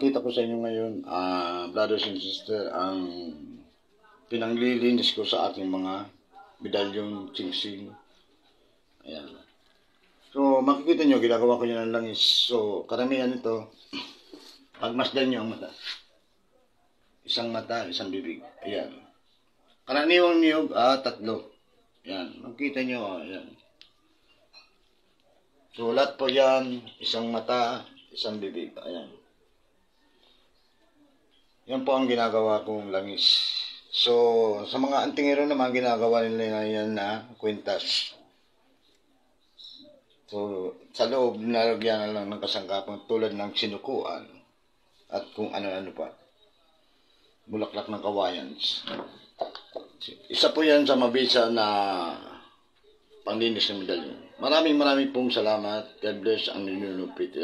Kita ko sa inyo ngayon, brothers and sisters, ang pinanglilinis ko sa ating mga medalyon, chingsing. Ayan. So, makikita nyo, ginagawa ko yan ng langis. So, karamihan ito, pagmasdan nyo ang mata. Isang mata, isang bibig. Ayan. Karaniwang niyog, 3. Ayan. Makikita nyo, ayan. So, lahat po yan, isang mata, isang bibig. Ayan. Yan po ang ginagawa kong langis. So, sa mga antingero naman, ginagawa nila yan na kwintas. So, sa loob, nalagyan na lang ng kasangkapan tulad ng sinukuan at kung ano-ano pa. Bulaklak ng kawayan. Isa po yan sa mabisa na panglinis ng medalyon. Maraming pong salamat. God bless ang ninunupit.